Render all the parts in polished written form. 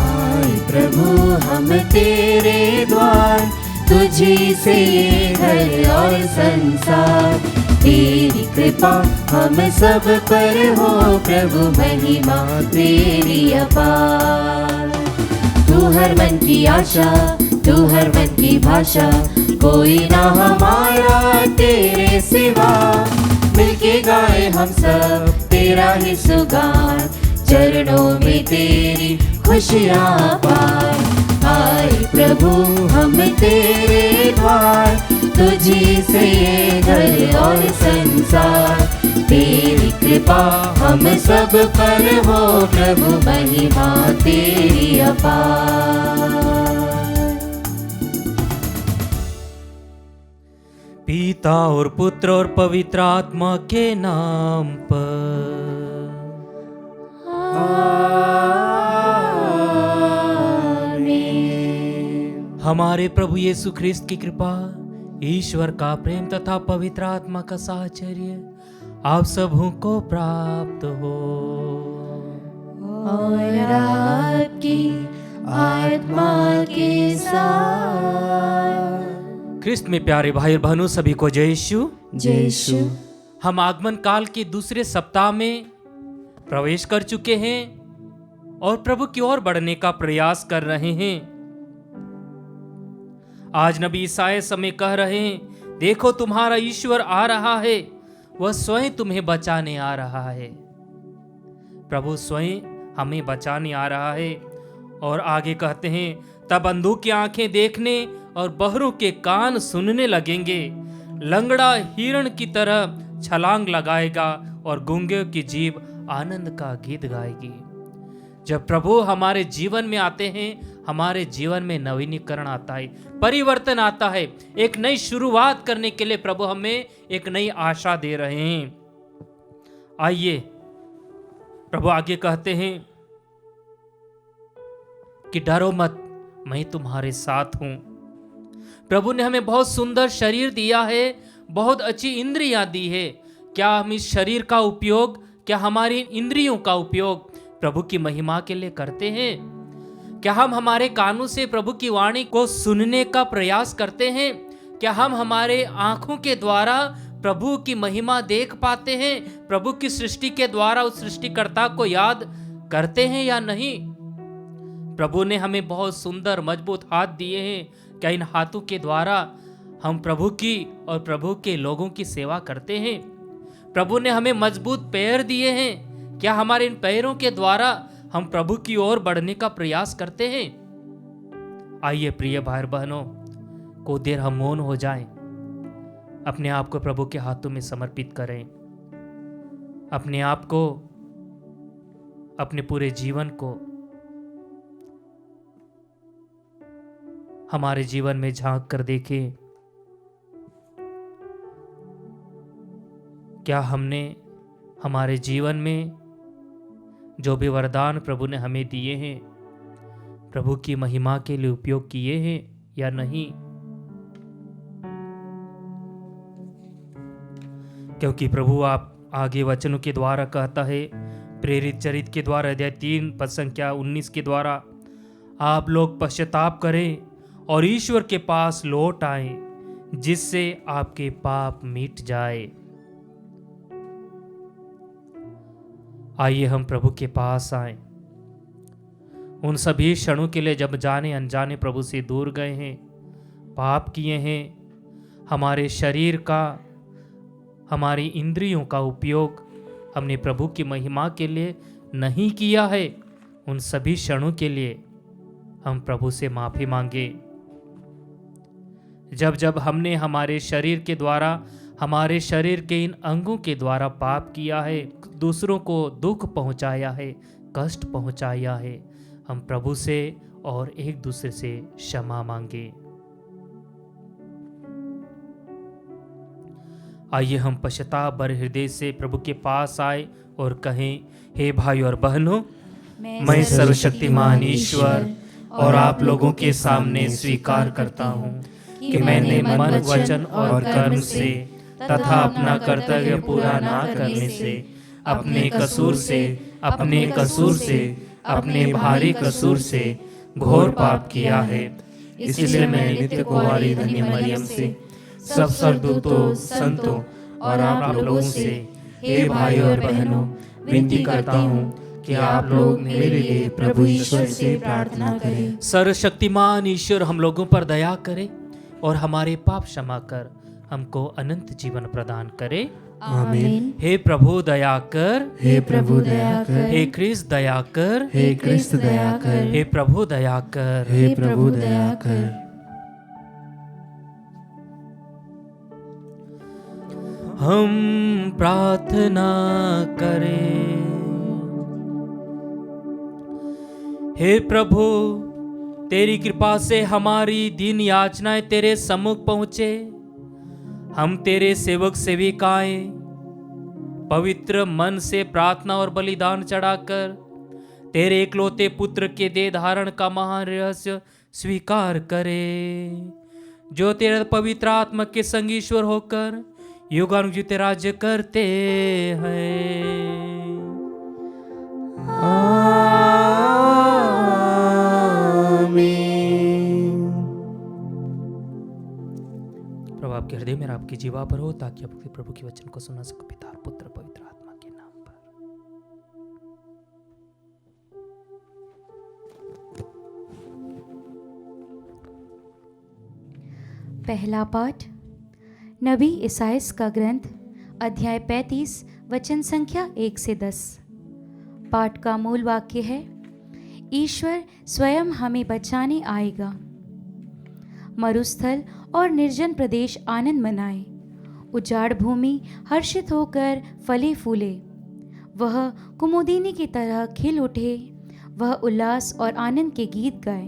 आए प्रभु हम तेरे द्वार, तुझी से ये घर और संसार, तेरी कृपा हम सब पर हो प्रभु, महिमा तेरी अपार। तू हर मन की आशा, तू हर मन की भाषा, कोई ना हमारा तेरे सिवा, मिलके गाए हम सब तेरा ही सुगान, चरणों में तेरी खुशियाँ पाए। आए प्रभु हम तेरे द्वार, तुझी से ये घर और संसार, तेरी कृपा हम सब पर हो प्रभु, महिमा तेरी अपार। पिता और पुत्र और पवित्र आत्मा के नाम पर। हमारे प्रभु यीशु ख्रिस्त की कृपा, ईश्वर का प्रेम तथा पवित्र आत्मा का साहचर्य आप सबों को प्राप्त हो। और आपकी आत्मा के साथ। ख्रिस्त में प्यारे भाई और बहनों, सभी को जय यीशु। जय यीशु। हम आगमन काल के दूसरे सप्ताह में प्रवेश कर चुके हैं और प्रभु की ओर बढ़ने का प्रयास कर रहे हैं। आज नबी ईसाया समय कह रहे हैं, देखो तुम्हारा ईश्वर आ रहा है, वह स्वयं तुम्हें बचाने आ रहा है। प्रभु स्वयं हमें बचाने आ रहा है। और आगे कहते हैं, तब अंधों की आंखें देखने और बहरों के कान सुनने लगेंगे, लंगड़ा हिरण की तरह छलांग लगाएगा और गूंगे की जीभ आनंद का गीत गाएगी। जब प्रभु हमारे जीवन में आते हैं, हमारे जीवन में नवीनीकरण आता है, परिवर्तन आता है। एक नई शुरुआत करने के लिए प्रभु हमें एक नई आशा दे रहे हैं। आइए, प्रभु आगे कहते हैं कि डरो मत, मैं तुम्हारे साथ हूं। प्रभु ने हमें बहुत सुंदर शरीर दिया है, बहुत अच्छी इंद्रियां दी है। क्या हम इस शरीर का उपयोग, क्या हमारी इंद्रियों का उपयोग प्रभु की महिमा के लिए करते हैं? क्या हम हमारे कानों से प्रभु की वाणी को सुनने का प्रयास करते हैं? क्या हम हमारे आंखों के द्वारा प्रभु की महिमा देख पाते हैं? प्रभु की सृष्टि के द्वारा उस सृष्टिकर्ता को याद करते हैं या नहीं? प्रभु ने हमें बहुत सुंदर मजबूत हाथ दिए हैं। क्या इन हाथों के द्वारा हम प्रभु की और प्रभु के लोगों की सेवा करते हैं? प्रभु ने हमें मजबूत पैर दिए हैं। क्या हमारे इन पैरों के द्वारा हम प्रभु की ओर बढ़ने का प्रयास करते हैं? आइए प्रिय भाई बहनों, कुछ देर हम मौन हो जाएं, अपने आप को प्रभु के हाथों में समर्पित करें, अपने आप को, अपने पूरे जीवन को हमारे जीवन में झांक कर देखें। क्या हमने हमारे जीवन में जो भी वरदान प्रभु ने हमें दिए हैं, प्रभु की महिमा के लिए उपयोग किए हैं या नहीं? क्योंकि प्रभु आप आगे वचनों के द्वारा कहता है, प्रेरित चरित्र के द्वारा अध्याय 3 पद संख्या 19 के द्वारा, आप लोग पश्चाताप करें और ईश्वर के पास लौट आएं, जिससे आपके पाप मिट जाए। आइए हम प्रभु के पास आएं। उन सभी क्षणों के लिए जब जाने अनजाने प्रभु से दूर गए हैं, पाप किए हैं, हमारे शरीर का, हमारी इंद्रियों का उपयोग हमने प्रभु की महिमा के लिए नहीं किया है। उन सभी क्षणों के लिए हम प्रभु से माफी मांगे। जब जब हमने हमारे शरीर के द्वारा, हमारे शरीर के इन अंगों के द्वारा पाप किया है, दूसरों को दुख पहुंचाया है, कष्ट पहुंचाया है, हम प्रभु से और एक दूसरे से क्षमा मांगे। आइए हम पश्चाताप भरे हृदय से प्रभु के पास आए और कहें, हे भाई और बहनों, मैं सर्वशक्तिमान ईश्वर और आप लोगों के सामने स्वीकार करता हूँ कि मैंने मन, वचन और कर्म से तथा अपना कर्तव्य पूरा ना करने से, अपने कसूर से अपने कसूर से, अपने भारी कसूर से घोर पाप किया है। इसलिए मैं नित्य कुंवारी धन्य मरियम से, सब स्वर्गदूतों, संतों और आप लोगों से, हे भाई और बहनों, विनती करता हूँ कि आप लोग मेरे लिए प्रभु ईश्वर से प्रार्थना करें। सर्वशक्तिमान ईश्वर हम लोगों पर दया करे और हमारे पाप क्षमा कर हमको अनंत जीवन प्रदान करे। आमीन। हे प्रभु दया कर, हे प्रभु दया कर, हे क्रिस्त दया कर, हे क्रिस्त दया कर, हे प्रभु दया कर, हे प्रभु दया कर। हम प्रार्थना करें। हे प्रभु, तेरी कृपा से हमारी दीन याचनाएं तेरे सम्मुख पहुंचे। हम तेरे सेवक सेविकाएं पवित्र मन से प्रार्थना और बलिदान चढ़ाकर तेरे इकलौते पुत्र के देह धारण का महान रहस्य स्वीकार करें, जो तेरे पवित्र आत्मा के संग ईश्वर होकर युगानुयुग राज्य करते हैं। प्रभु आपके हृदय में, आपकी जीवा पर हो, ताकि आप प्रभु के वचन को सुना सको। पिता, पुत्र, पवित्र आत्मा के नाम पर। पहला पाठ नबी इसाइस का ग्रंथ, अध्याय 35, वचन संख्या 1 से 10। पाठ का मूल वाक्य है, ईश्वर स्वयं हमें बचाने आएगा। मरुस्थल और निर्जन प्रदेश आनंद मनाए, उजाड़ भूमि हर्षित होकर फले फूले। वह कुमुदिनी की तरह खिल उठे, वह उल्लास और आनंद के गीत गाए।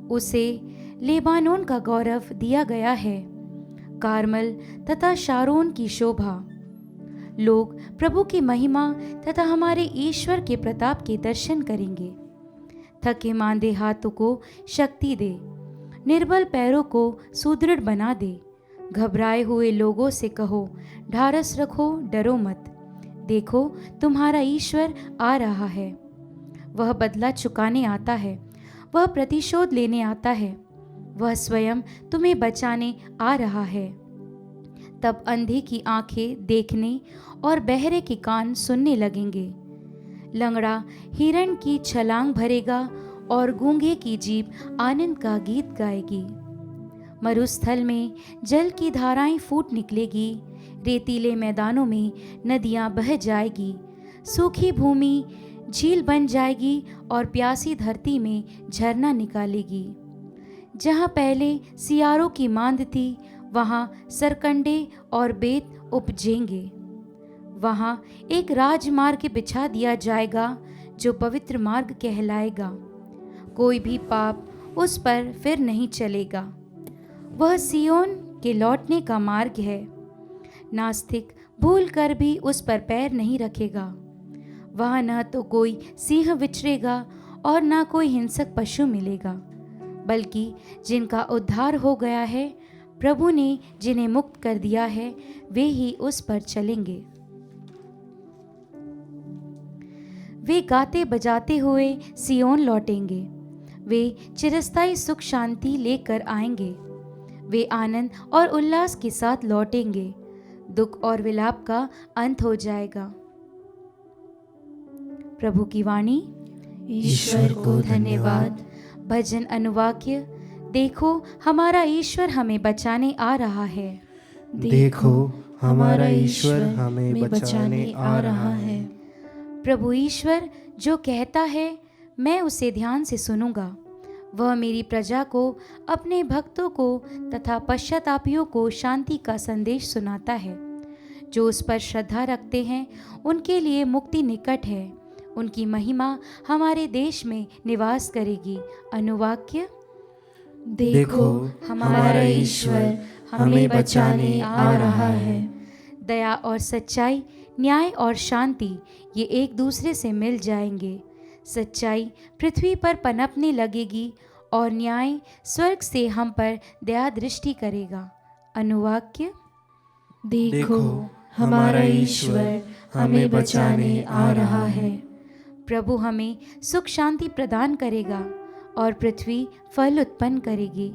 उसे लेबानोन का गौरव दिया गया है, कार्मल तथा शारोन की शोभा। लोग प्रभु की महिमा तथा हमारे ईश्वर के प्रताप के दर्शन करेंगे। थके मांदे हाथों को शक्ति दे, निर्बल पैरों को सुदृढ़ बना दे। घबराए हुए लोगों से कहो, ढारस रखो, डरो मत। देखो, तुम्हारा ईश्वर आ रहा है। वह बदला चुकाने आता है, वह प्रतिशोध लेने आता है। वह स्वयं तुम्हें बचाने आ रहा है। तब अंधे की आंखें देखने और बहरे के कान सुनने लगेंगे। लंगड़ा हिरण की छलांग भरेगा और गूंगे की जीभ आनंद का गीत गाएगी। मरुस्थल में जल की धाराएं फूट निकलेगी, रेतीले मैदानों में नदियां बह जाएगी। सूखी भूमि झील बन जाएगी और प्यासी धरती में झरना निकालेगी। जहाँ पहले सियारों की मांद थी, वहाँ सरकंडे और बेत उपजेंगे। वहाँ एक राजमार्ग बिछा दिया जाएगा, जो पवित्र मार्ग कहलाएगा। कोई भी पाप उस पर फिर नहीं चलेगा। वह सियोन के लौटने का मार्ग है। नास्तिक भूल कर भी उस पर पैर नहीं रखेगा। वहाँ न तो कोई सिंह विचरेगा और न कोई हिंसक पशु मिलेगा, बल्कि जिनका उद्धार हो गया है, प्रभु ने जिन्हें मुक्त कर दिया है, वे ही उस पर चलेंगे। वे गाते बजाते हुए सियोन लौटेंगे। वे चिरस्थायी सुख शांति लेकर आएंगे। वे आनंद और उल्लास के साथ लौटेंगे। दुख और विलाप का अंत हो जाएगा। प्रभु की वाणी। ईश्वर को धन्यवाद। भजन अनुवाक्य। देखो, हमारा ईश्वर हमें बचाने आ रहा है। देखो, हमारा ईश्वर हमें बचाने आ रहा है। प्रभु ईश्वर जो कहता है, मैं उसे ध्यान से सुनूंगा। वह मेरी प्रजा को, अपने भक्तों को तथा पश्चातापियों को शांति का संदेश सुनाता है। जो उस पर श्रद्धा रखते हैं, उनके लिए मुक्ति निकट है। उनकी महिमा हमारे देश में निवास करेगी। अनुवाक्य। देखो, हमारा ईश्वर हमें बचाने आ रहा है। दया और सच्चाई, न्याय और शांति, ये एक दूसरे से मिल जाएंगे। सच्चाई पृथ्वी पर पनपने लगेगी और न्याय स्वर्ग से हम पर दया दृष्टि करेगा। अनुवाक्य। देखो, हमारा ईश्वर हमें बचाने आ रहा है। प्रभु हमें सुख शांति प्रदान करेगा और पृथ्वी फल उत्पन्न करेगी।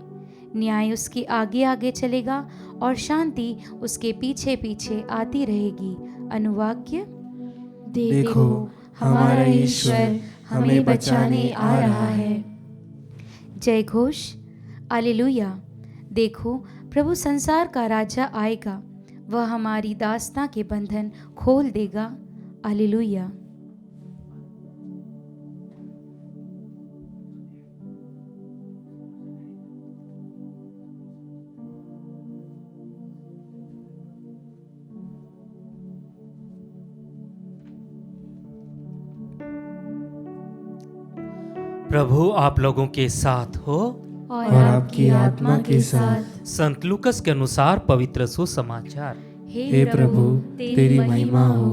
न्याय उसके आगे आगे चलेगा और शांति उसके पीछे पीछे आती रहेगी। अनुवाक्य। देखो, हमारा ईश्वर हमें बचाने आ रहा है। जय घोष। हालेलुया। देखो, प्रभु संसार का राजा आएगा, वह हमारी दास्तां के बंधन खोल देगा। हालेलुया। प्रभु आप लोगों के साथ हो और आपकी आत्मा के साथ। संत लूकस के अनुसार पवित्र सुसमाचार। हे प्रभु, तेरी महिमा हो।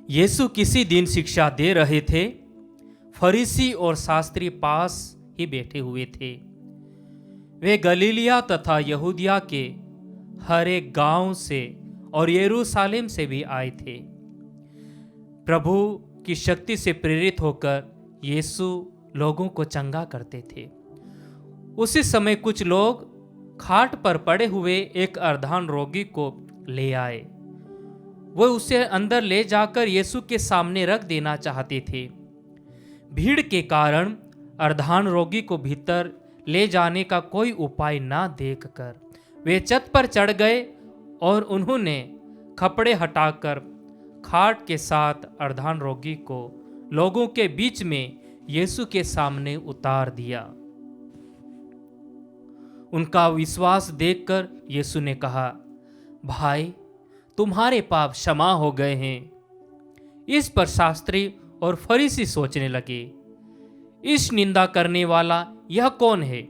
यीशु किसी दिन शिक्षा दे रहे थे। फरीसी और शास्त्री पास ही बैठे हुए थे। वे गलीलिया तथा यहूदिया के हर एक गांव से और यरूशलेम से भी आए थे। प्रभु की शक्ति से प्रेरित होकर यीशु लोगों को चंगा करते थे। उसी समय कुछ लोग खाट पर पड़े हुए एक अर्धांग रोगी को ले आए। वो उसे अंदर ले जाकर यीशु के सामने रख देना चाहते थे। भीड़ के कारण अर्धांग रोगी को भीतर ले जाने का कोई उपाय ना देखकर वे छत पर चढ़ गए और उन्होंने कपड़े हटाकर खाट के साथ अर्धांग रोगी को लोगों के बीच में यीशु के सामने उतार दिया। उनका विश्वास देखकर यीशु ने कहा, भाई, तुम्हारे पाप क्षमा हो गए हैं। इस पर शास्त्री और फरीसी सोचने लगे, इस निंदा करने वाला यह कौन है?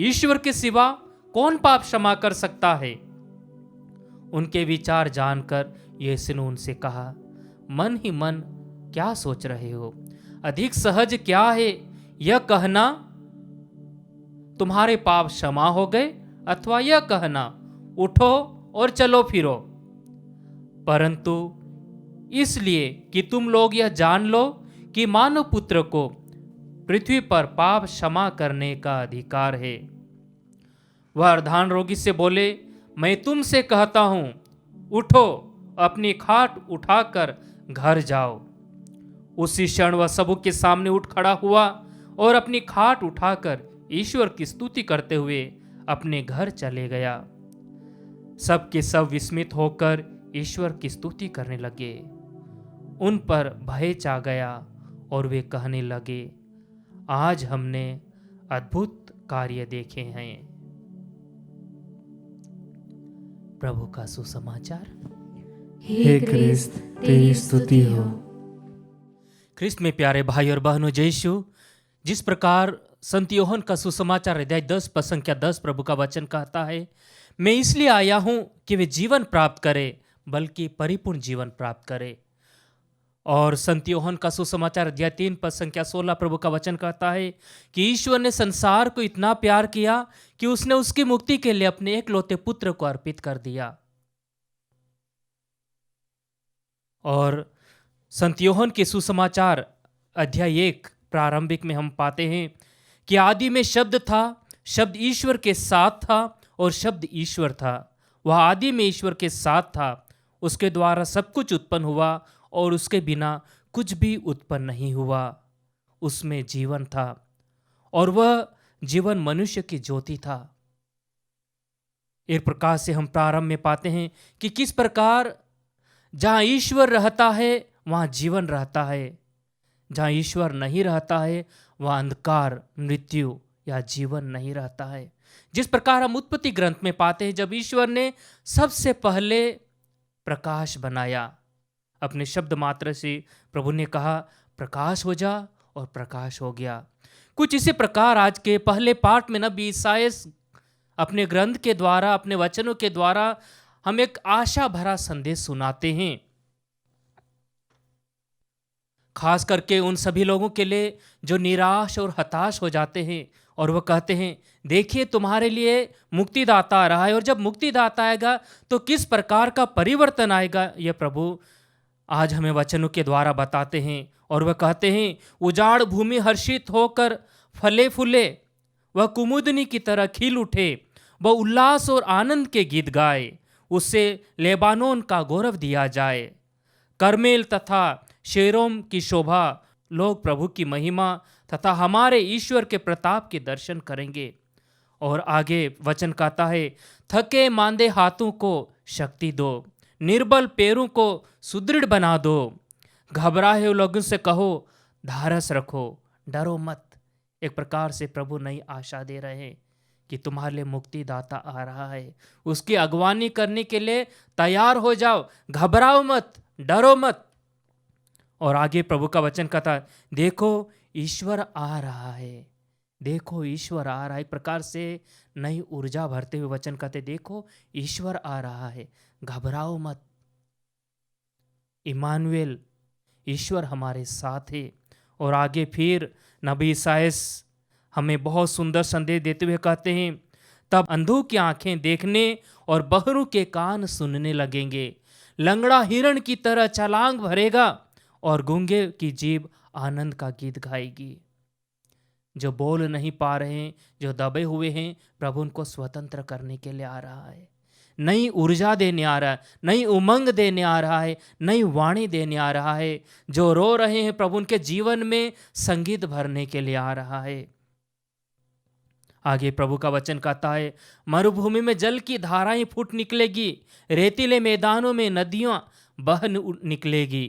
ईश्वर के सिवा कौन पाप क्षमा कर सकता है? उनके विचार जानकर यीशु ने उनसे कहा, मन ही मन क्या सोच रहे हो? अधिक सहज क्या है यह कहना, तुम्हारे पाप क्षमा हो गए, अथवा यह कहना, उठो और चलो फिरो? परंतु इसलिए कि तुम लोग यह जान लो कि मानव पुत्र को पृथ्वी पर पाप क्षमा करने का अधिकार है। वह अर्धांग रोगी से बोले, मैं तुमसे कहता हूं, उठो, अपनी खाट उठाकर घर जाओ। उसी क्षण वह सबों के सामने उठ खड़ा हुआ और अपनी खाट उठाकर ईश्वर की स्तुति करते हुए अपने घर चले गया। सब के सब विस्मित होकर ईश्वर की स्तुति करने लगे। उन पर भय छा गया और वे कहने लगे, आज हमने अद्भुत कार्य देखे हैं। प्रभु का सुसमाचार। हे क्रिस्त, तेरी स्तुति हो। क्रिस्त में प्यारे भाई और बहनों, जय यीशु। जिस प्रकार संत योहन का सुसमाचार अध्याय 10 पद संख्या 10 प्रभु का वचन कहता है, मैं इसलिए आया हूं कि वे जीवन प्राप्त करे, बल्कि परिपूर्ण जीवन प्राप्त करे। और संत योहन का सुसमाचार अध्याय 3 पद संख्या 16 प्रभु का वचन कहता है कि ईश्वर ने संसार को इतना प्यार किया कि उसने उसकी मुक्ति के लिए अपने एकलौते पुत्र को अर्पित कर दिया। और संत योहन के सुसमाचार अध्याय 1 प्रारंभिक में हम पाते हैं कि आदि में शब्द था, शब्द ईश्वर के साथ था और शब्द ईश्वर था। वह आदि में ईश्वर के साथ था, उसके द्वारा सब कुछ उत्पन्न हुआ और उसके बिना कुछ भी उत्पन्न नहीं हुआ। उसमें जीवन था और वह जीवन मनुष्य की ज्योति था। एक प्रकार से हम प्रारंभ में पाते हैं कि किस प्रकार जहां ईश्वर रहता है वहां जीवन रहता है, जहां ईश्वर नहीं रहता है वहां अंधकार, मृत्यु या जीवन नहीं रहता है। जिस प्रकार हम उत्पत्ति ग्रंथ में पाते हैं, जब ईश्वर ने सबसे पहले प्रकाश बनाया, अपने शब्द मात्र से प्रभु ने कहा प्रकाश हो जा और प्रकाश हो गया। कुछ इसी प्रकार आज के पहले पाठ में नबी ईसाया अपने ग्रंथ के द्वारा, अपने वचनों के द्वारा हम एक आशा भरा संदेश सुनाते हैं, खास करके उन सभी लोगों के लिए जो निराश और हताश हो जाते हैं। और वह कहते हैं, देखिए तुम्हारे लिए मुक्तिदाता आ रहा है, और जब मुक्तिदाता आएगा तो किस प्रकार का परिवर्तन आएगा यह प्रभु आज हमें वचनों के द्वारा बताते हैं और वह कहते हैं, उजाड़ भूमि हर्षित होकर फले फूले, वह कुमुदनी की तरह खिल उठे, वह उल्लास और आनंद के गीत गाए, उससे लेबानोन का गौरव दिया जाए। करमेल तथा शेरोम की शोभा, लोग प्रभु की महिमा तथा हमारे ईश्वर के प्रताप के दर्शन करेंगे। और आगे वचन कहता है, थके मांदे हाथों को शक्ति दो, निर्बल पैरों को सुदृढ़ बना दो, घबराए हुए लोगों से कहो धारस रखो, डरो मत। एक प्रकार से प्रभु नई आशा दे रहे हैं कि तुम्हारे लिए मुक्तिदाता आ रहा है, उसकी अगवानी करने के लिए तैयार हो जाओ, घबराओ मत, डरो मत। और आगे प्रभु का वचन कहता है, देखो ईश्वर आ रहा है, देखो ईश्वर आ रहा है। एक प्रकार से नई ऊर्जा भरते हुए वचन कहते, देखो ईश्वर आ रहा है, घबराओ मत। इमानुएल, ईश्वर हमारे साथ है। और आगे फिर नबी ईसायास हमें बहुत सुंदर संदेश देते हुए कहते हैं, तब अंधों की आंखें देखने और बहरों के कान सुनने लगेंगे, लंगड़ा हिरण की तरह छलांग भरेगा और गूंगे की जीभ आनंद का गीत गाएगी। जो बोल नहीं पा रहे हैं, जो दबे हुए हैं, प्रभु उनको स्वतंत्र करने के लिए आ रहा है, नई ऊर्जा देने आ रहा है, नई उमंग देने आ रहा है, नई वाणी देने आ रहा है। जो रो रहे हैं, प्रभु उनके जीवन में संगीत भरने के लिए आ रहा है। आगे प्रभु का वचन कहता है, मरुभूमि में जल की धाराएं फूट निकलेगी, रेतीले मैदानों में नदियां बह निकलेगी,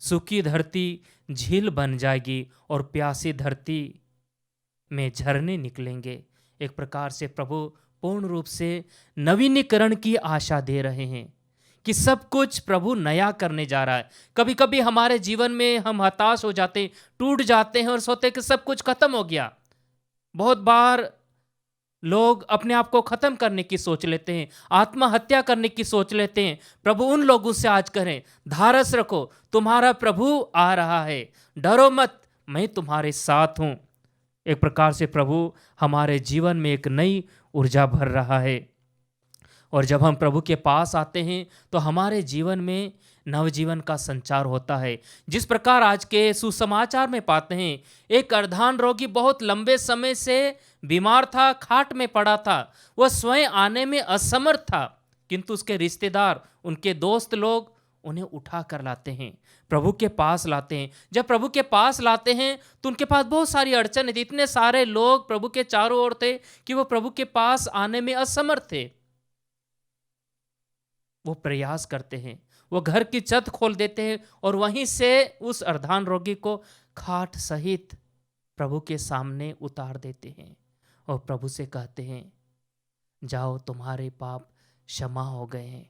सूखी धरती झील बन जाएगी और प्यासी धरती में झरने निकलेंगे। एक प्रकार से प्रभु पूर्ण रूप से नवीनीकरण की आशा दे रहे हैं कि सब कुछ प्रभु नया करने जा रहा है। कभी कभी हमारे जीवन में हम हताश हो जाते हैं, टूट जाते हैं और सोचते हैं कि सब कुछ खत्म हो गया। बहुत बार लोग अपने आप को खत्म करने की सोच लेते हैं, आत्महत्या करने की सोच लेते हैं। प्रभु उन लोगों से आज कहें, धारस रखो, तुम्हारा प्रभु आ रहा है, डरो मत, मैं तुम्हारे साथ हूं। एक प्रकार से प्रभु हमारे जीवन में एक नई ऊर्जा भर रहा है। और जब हम प्रभु के पास आते हैं तो हमारे जीवन में नवजीवन का संचार होता है। जिस प्रकार आज के सुसमाचार में पाते हैं, एक अर्धान रोगी बहुत लंबे समय से बीमार था, खाट में पड़ा था, वह स्वयं आने में असमर्थ था, किंतु उसके रिश्तेदार, उनके दोस्त लोग उन्हें उठा कर लाते हैं, प्रभु के पास लाते हैं। जब प्रभु के पास लाते हैं तो उनके पास बहुत सारी अड़चन थी, इतने सारे लोग प्रभु के चारों ओर थे कि वो प्रभु के पास आने में असमर्थ थे। वो प्रयास करते हैं, वो घर की छत खोल देते हैं और वहीं से उस अर्धान रोगी को खाट सहित प्रभु के सामने उतार देते हैं और प्रभु से कहते हैं, जाओ तुम्हारे पाप क्षमा हो गए हैं।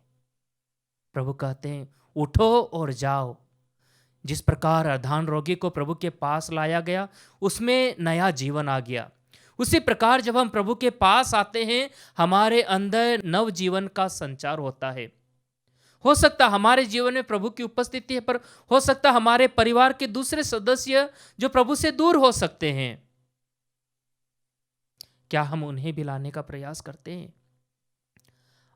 प्रभु कहते हैं, उठो और जाओ। जिस प्रकार अर्धान रोगी को प्रभु के पास लाया गया, उसमें नया जीवन आ गया। उसी प्रकार जब हम प्रभु के पास आते हैं, हमारे अंदर नव जीवन का संचार होता है। हो सकता हमारे जीवन में प्रभु की उपस्थिति है, पर हो सकता हमारे परिवार के दूसरे सदस्य जो प्रभु से दूर हो सकते हैं, क्या हम उन्हें भी लाने का प्रयास करते हैं?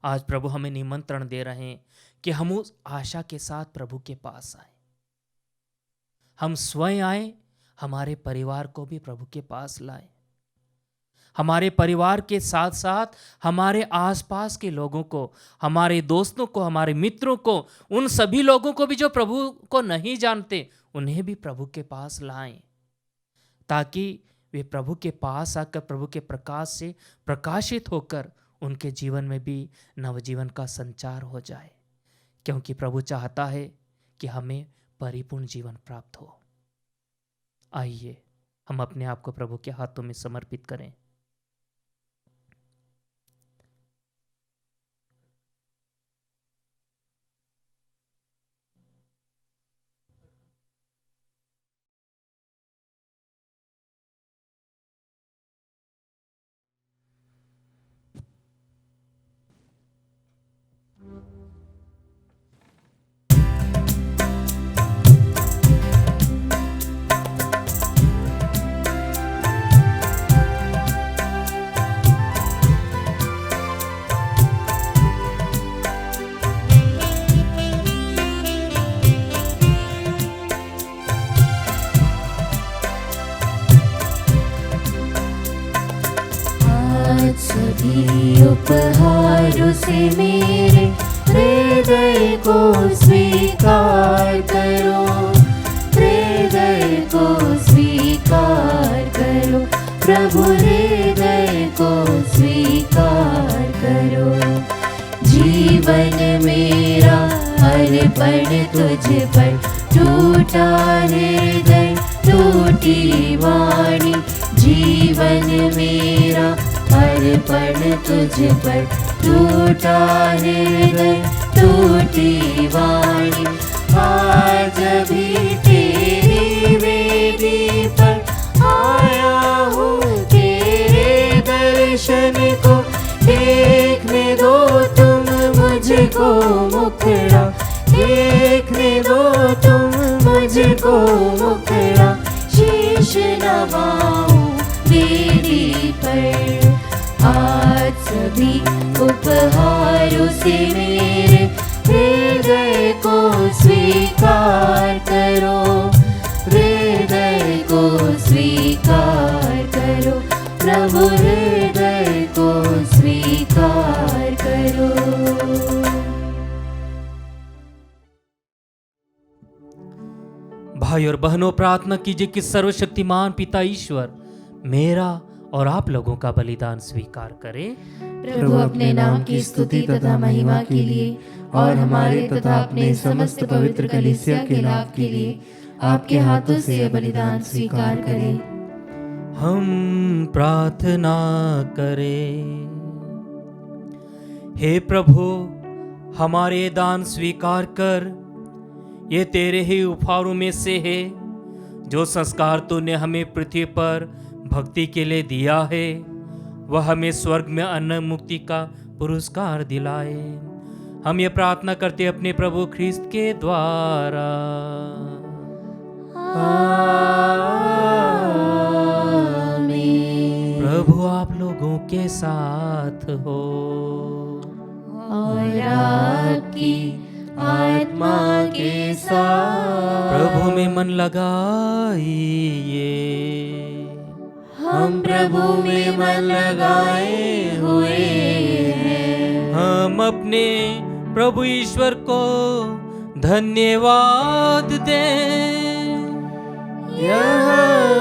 आज प्रभु हमें निमंत्रण दे रहे हैं कि हम उस आशा के साथ प्रभु के पास आए, हम स्वयं आए, हमारे परिवार को भी प्रभु के पास लाए, हमारे परिवार के साथ साथ हमारे आसपास के लोगों को, हमारे दोस्तों को, हमारे मित्रों को, उन सभी लोगों को भी जो प्रभु को नहीं जानते, उन्हें भी प्रभु के पास लाएं, ताकि वे प्रभु के पास आकर प्रभु के प्रकाश से प्रकाशित होकर उनके जीवन में भी नवजीवन का संचार हो जाए। क्योंकि प्रभु चाहता है कि हमें परिपूर्ण जीवन प्राप्त हो। आइए हम अपने आप को प्रभु के हाथों में समर्पित करें। सभी उपहारों से मेरे हृदय को स्वीकार करो, हृदय को स्वीकार करो, प्रभु हृदय को स्वीकार करो। जीवन मेरा अर्पण तुझ पर, टूटा हृदय टूटी वाणी, जीवन मेरा अर्पण तुझ पर, टूटा हृदय टूटी वाणी। आज भी तेरी वेदी पर आया हूँ, तेरे दर्शन को देखने दो तुम मुझको मुखड़ा, देखने दो तुम मुझको मुखड़ा। शीश नवाऊं वेदी पर, आज सभी उपहारों से मेरे हृदय को स्वीकार करो, हृदय को स्वीकार करो, प्रभु हृदय को स्वीकार करो। भाई और बहनों, प्रार्थना कीजिए कि सर्वशक्तिमान पिता ईश्वर मेरा और आप लोगों का बलिदान स्वीकार करे। प्रभु अपने नाम की स्तुति तथा महिमा के लिए और हमारे तथा अपने समस्त पवित्र कलीसिया के लाभ के लिए आपके हाथों से यह बलिदान स्वीकार करें। हम प्रार्थना करें। हे प्रभु, हमारे दान स्वीकार कर, ये तेरे ही उपहारों में से है जो संस्कार तूने हमें पृथ्वी पर भक्ति के लिए दिया है, वह हमें स्वर्ग में अन्न मुक्ति का पुरस्कार दिलाए। हम ये प्रार्थना करते अपने प्रभु ख्रिस्त के द्वारा। आमीन। प्रभु आप लोगों के साथ हो और आपकी आत्मा के साथ। प्रभु में मन लगाइए। हम प्रभु में मन लगाए हुए हैं। हम अपने प्रभु ईश्वर को धन्यवाद दें। यह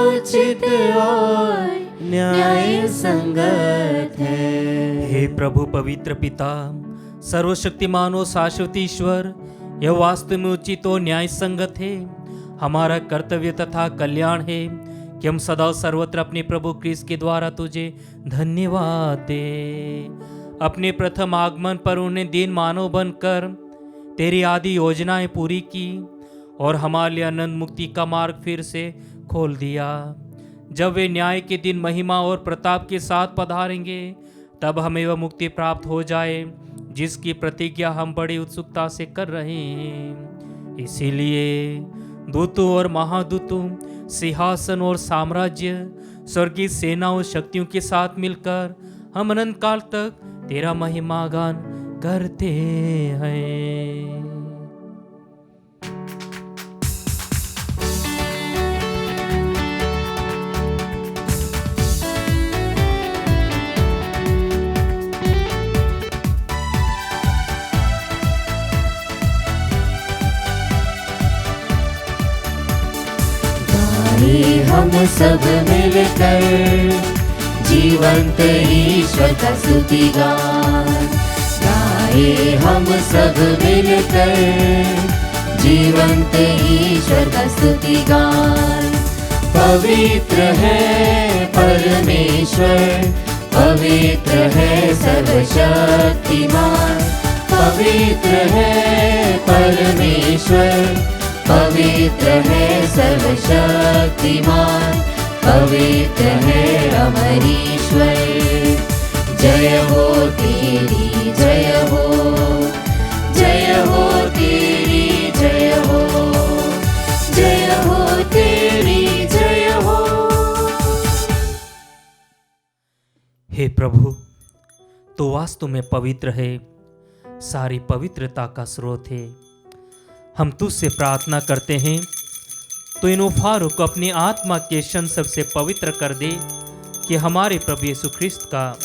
उचित और न्याय संगत है। हे प्रभु पवित्र पिता, सर्वशक्तिमान और शाश्वत ईश्वर, यह वास्तव में उचित और न्याय संगत है। हमारा कर्तव्य तथा कल्याण है कि हम सदा सर्वत्र अपने प्रभु क्रिस्त के द्वारा तुझे धन्यवाद दे। अपने प्रथम आगमन पर उन्हें दीन मानव बनकर तेरी आदि योजनाएं पूरी की और हमारे लिए अनंत मुक्ति का मार्ग फिर से खोल दिया। जब वे न्याय के दिन महिमा और प्रताप के साथ पधारेंगे, तब हमें वह मुक्ति प्राप्त हो जाए जिसकी प्रतिज्ञा हम बड़ी उत्सुकता से कर रहे हैं। इसीलिए दूतों और महादूतों, सिंहासन और साम्राज्य, स्वर्गीय सेनाओं शक्तियों के साथ मिलकर हम अनंत काल तक तेरा महिमा गान करते हैं। हम सब मिलकर जीवंत ईश्वर का स्तुति गान गाए। हम सब मिलकर जीवंत ईश्वर का स्तुति गान। पवित्र है परमेश्वर, पवित्र है सर्वशक्तिमान, पवित्र है परमेश्वर, पवित्र है सर्वशक्तिमान, पवित्र है अमरीश्वर। जय हो तेरी जय हो, जय हो तेरी जय हो, जय हो तेरी जय हो। हे प्रभु, तो वास्तव में पवित्र है, सारी पवित्रता का स्रोत है। हम तुझसे प्रार्थना करते हैं तो इन उपहारों को अपनी आत्मा के शन सबसे पवित्र कर दे कि हमारे प्रभु यीशु ख्रिस्त का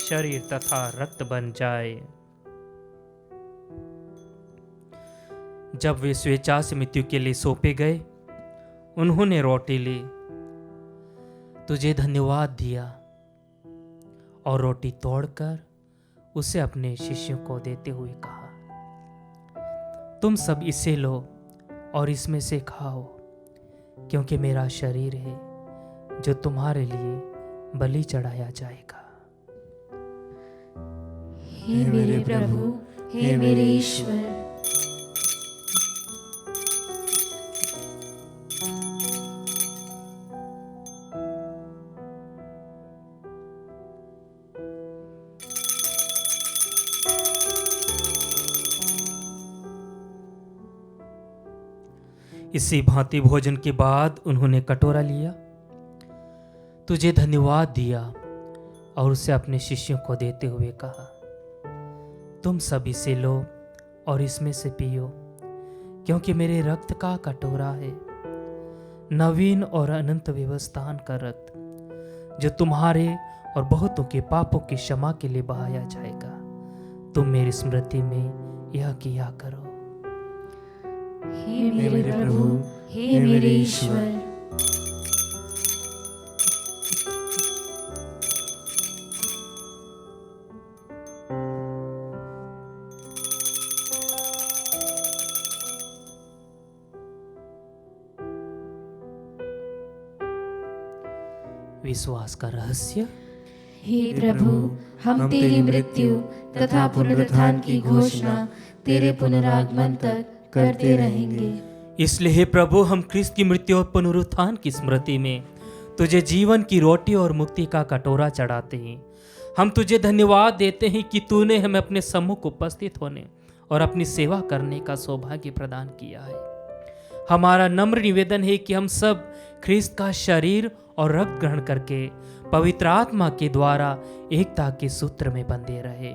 शरीर तथा रक्त बन जाए। जब वे स्वेच्छा से मृत्यु के लिए सौंपे गए, उन्होंने रोटी ली, तुझे धन्यवाद दिया और रोटी तोड़कर उसे अपने शिष्यों को देते हुए कहा, तुम सब इसे लो और इसमें से खाओ, क्योंकि मेरा शरीर है जो तुम्हारे लिए बलि चढ़ाया जाएगा। हे मेरे प्रभु, हे मेरे ईश्वर, इसी भांति भोजन के बाद उन्होंने कटोरा लिया, तुझे धन्यवाद दिया और उसे अपने शिष्यों को देते हुए कहा, तुम सब इसे लो और इसमें से पियो, क्योंकि मेरे रक्त का कटोरा है, नवीन और अनंत व्यवस्थान का रक्त, जो तुम्हारे और बहुतों के पापों की क्षमा के लिए बहाया जाएगा। तुम मेरी स्मृति में यह किया करो। हे मेरे प्रभु, हे मेरे ईश्वर। विश्वास का रहस्य। हे प्रभु, हम तेरी मृत्यु तथा पुनरुत्थान की घोषणा तेरे पुनरागमन तक करते रहेंगे। इसलिए हे प्रभु, हम ख्रिस्त की मृत्यु और पुनरुत्थान की स्मृति में तुझे जीवन की रोटी और मुक्ति का कटोरा चढ़ाते हैं। हम तुझे धन्यवाद देते हैं कि तूने हमें अपने सम्मुख उपस्थित होने और अपनी सेवा करने का सौभाग्य प्रदान किया है। हमारा नम्र निवेदन है कि हम सब ख्रिस्त का शरीर और रक्त ग्रहण करके पवित्र आत्मा के द्वारा एकता के सूत्र में बंधे रहे।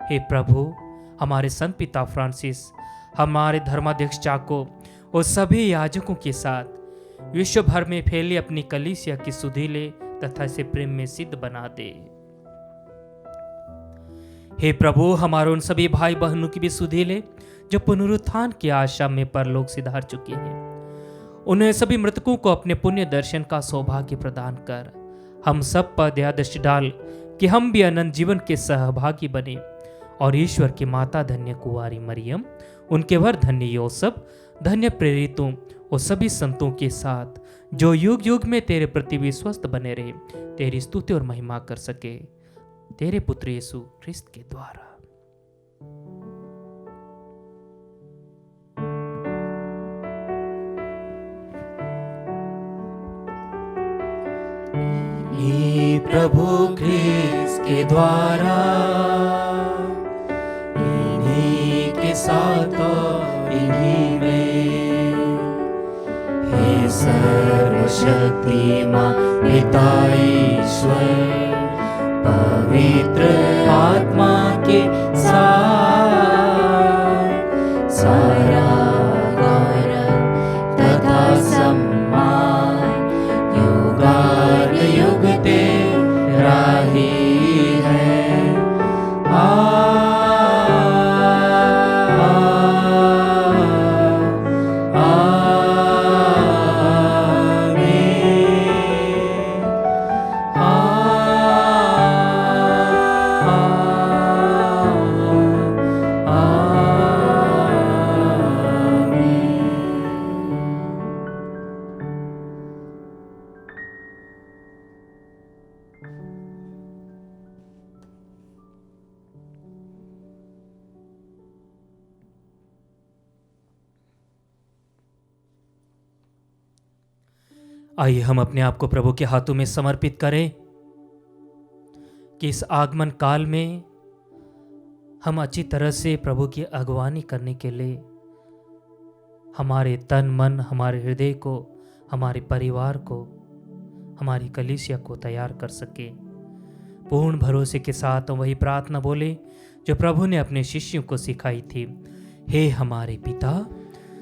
हे प्रभु, हमारे संत पिता फ्रांसिस, हमारे धर्माध्यक्ष चाको और सभी याजकों के साथ विश्व भर में फैली अपनी कलीसिया की सुधि ले तथा इसे प्रेम में सिद्ध बना दे। हे प्रभु, हमारे उन सभी भाई बहनों की भी सुधि ले जो पुनरुत्थान की आशा में परलोक सिधार चुके हैं। उन्हें सभी मृतकों को अपने पुण्य दर्शन का सौभाग्य प्रदान कर हम सब पर दया दृष्टि डाल कि हम भी अनंत जीवन के सहभागी बने और ईश्वर की माता धन्य कुंवारी मरियम, उनके वर धन्य योसेफ, धन्य प्रेरितों और सभी संतों के साथ जो युग युग में तेरे प्रति विश्वस्त बने रहे, तेरी स्तुति और महिमा कर सके, तेरे पुत्र यीशु ख्रिस्त के द्वारा। प्रभु ख्रिस्त के द्वारा, इन्हीं के साथ और इन्हीं में, हे सर्वशक्तिमान पिता ईश्वर, पवित्र आत्मा के साथ सारा गौरव तथा सम्मान युगानुयुग तेरा ही है। आइए हम अपने आप को प्रभु के हाथों में समर्पित करें कि इस आगमन काल में हम अच्छी तरह से प्रभु की अगवानी करने के लिए हमारे तन मन, हमारे हृदय को, हमारे परिवार को, हमारी कलीसिया को तैयार कर सके। पूर्ण भरोसे के साथ वही प्रार्थना बोले जो प्रभु ने अपने शिष्यों को सिखाई थी। हे हमारे पिता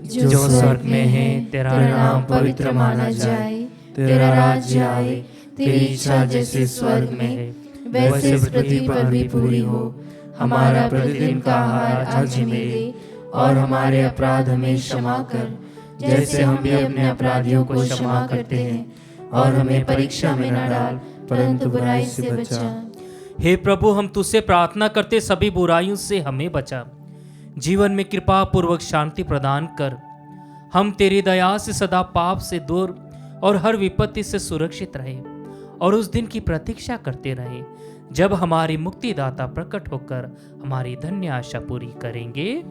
जो स्वर्ग में है, तेरा नाम पवित्र माना जाए, तेरा राज्य आए, तेरी इच्छा जैसे स्वर्ग में वैसे इस पृथ्वी पर भी पूरी हो। हमारा प्रतिदिन का आहार आज हमें दे, और हमारे अपराध हमें क्षमा कर, जैसे हम भी अपने अपराधियों को क्षमा करते हैं। और हमें परीक्षा में न डाल, परंतु बुराई से बचा। हे प्रभु, हम तुझसे प्रार्थना करते सभी बुराइयों से हमें बचा, जीवन में कृपा पूर्वक शांति प्रदान कर। हम तेरी दया से सदा पाप से दूर और हर विपत्ति से सुरक्षित रहे, और उस दिन की प्रतीक्षा करते रहे जब हमारी मुक्तिदाता प्रकट होकर हमारी धन्य आशा पूरी करेंगे।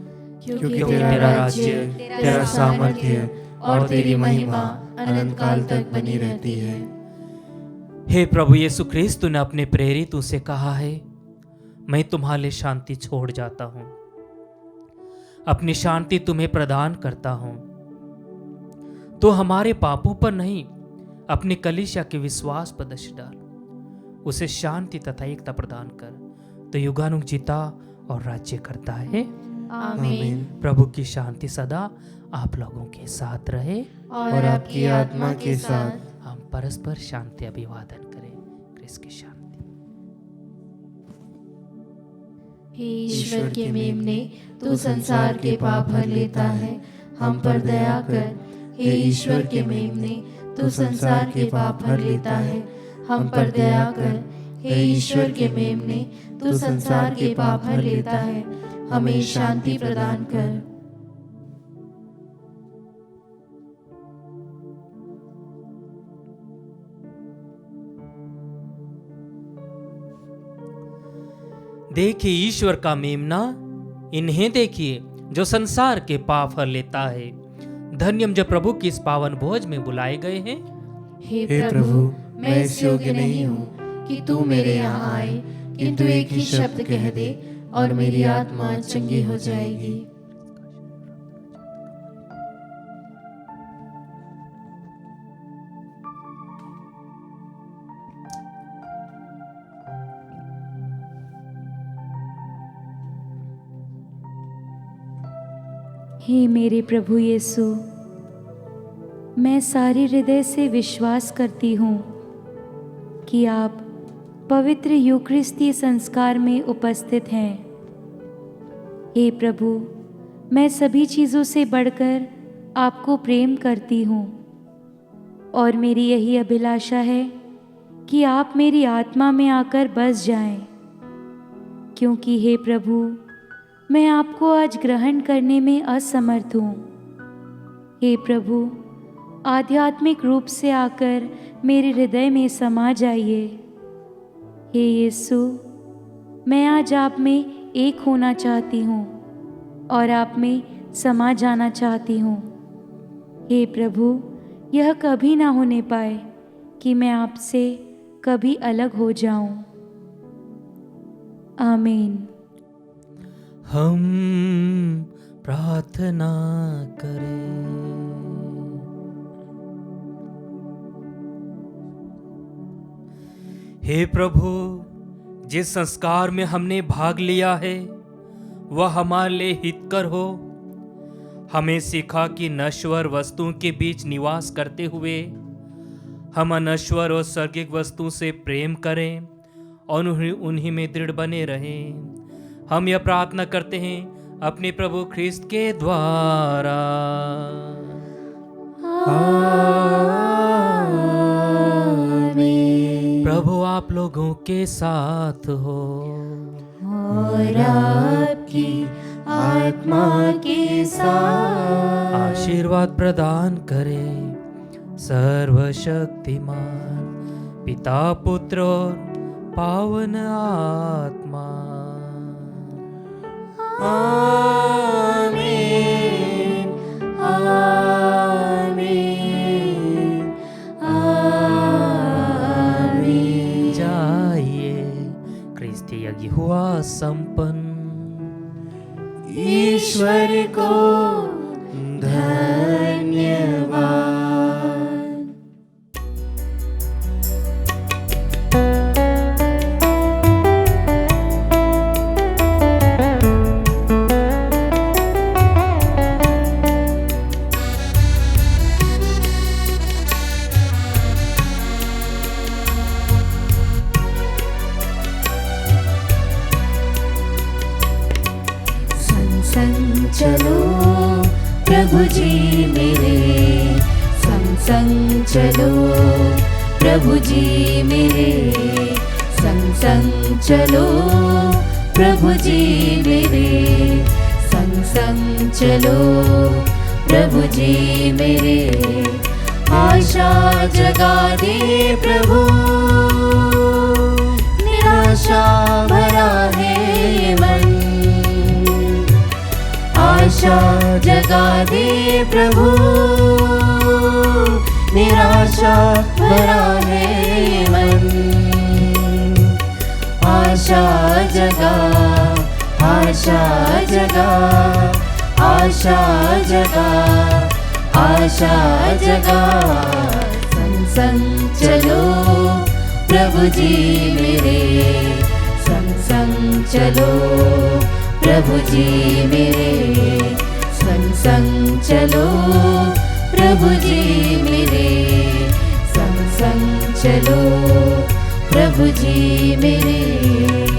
क्योंकि तेरा राज्य, तेरा सामर्थ्य और तेरी महिमा अनंत काल तक बनी रहती है। हे प्रभु यीशु ख्रिस्त, तूने अपने प्रेरितों से कहा है, मैं तुम्हारे लिए शांति छोड़ जाता हूं, अपनी शांति तुम्हें प्रदान करता हूं। तो हमारे पापों पर नहीं, अपनी कलीसिया के विश्वास पर दृष्टि डाल, उसे शांति तथा एकता प्रदान कर। तो युगानुग जीता और राज्य करता है। आमीन। प्रभु की शांति सदा आप लोगों के साथ रहे और आपकी आत्मा के साथ। हम परस्पर शांति अभिवादन करें। क्रिस्त की शांति। हे ईश्वर के मेमने, तू संसार के पाप हर लेता है, हम पर दया कर। हे ईश्वर के मेमने, तू संसार के पाप हर लेता है, हम पर दया कर। हे ईश्वर के मेमने, तू संसार के पाप हर लेता है, हमें शांति प्रदान कर। देखिए ईश्वर का मेमना, इन्हें देखिए जो संसार के पाप हर लेता है। धन्यम जो प्रभु की इस पावन भोज में बुलाए गए हैं। हे प्रभु, मैं इस योग्य नहीं हूँ कि तू मेरे यहाँ आए, किंतु एक ही शब्द कह दे और मेरी आत्मा चंगी हो जाएगी। हे मेरे प्रभु यीशु, मैं सारे हृदय से विश्वास करती हूँ कि आप पवित्र यूकरिस्ती संस्कार में उपस्थित हैं। हे प्रभु, मैं सभी चीज़ों से बढ़कर आपको प्रेम करती हूँ, और मेरी यही अभिलाषा है कि आप मेरी आत्मा में आकर बस जाएं, क्योंकि हे प्रभु, मैं आपको आज ग्रहण करने में असमर्थ हूँ। हे प्रभु, आध्यात्मिक रूप से आकर मेरे हृदय में समा जाइए। हे यीशु, मैं आज आप में एक होना चाहती हूँ और आप में समा जाना चाहती हूँ। हे प्रभु, यह कभी ना होने पाए कि मैं आपसे कभी अलग हो जाऊं। आमीन। हम प्रार्थना करें। हे प्रभु, जिस संस्कार में हमने भाग लिया है वह हमारे लिए हितकर हो। हमें सिखा कि नश्वर वस्तुओं के बीच निवास करते हुए हम अनश्वर और स्वर्गिक वस्तुओं से प्रेम करें और उन्हीं में दृढ़ बने रहें। हम यह प्रार्थना करते हैं अपने प्रभु ख्रिस्त के द्वारा। आमीन। प्रभु आप लोगों के साथ हो और आपकी आत्मा के साथ। आशीर्वाद प्रदान करे सर्वशक्तिमान पिता, पुत्र और पावन आत्मा। आमीन, आमीन, आमीन। जाइए, क्रिस्ती यज्ञ हुआ संपन्न। ईश्वर को धन्यवाद। चलो प्रभु जी मेरे, संग संग चलो प्रभु जी मेरे, संग संग चलो प्रभु जी मेरे। आशा जगा दे प्रभु, निराशा भरा है ये मन। आशा जगा दे प्रभु, निराशा भरा है ये मन। आशा जगा, आशा जगा, आशा जगा, आशा जगा। संग संग चलो प्रभु जी मेरे, संग संग चलो प्रभु जी मेरे, संग संग चलो प्रभु जी मेरे, संग संग चलो प्रभु जी मेरे।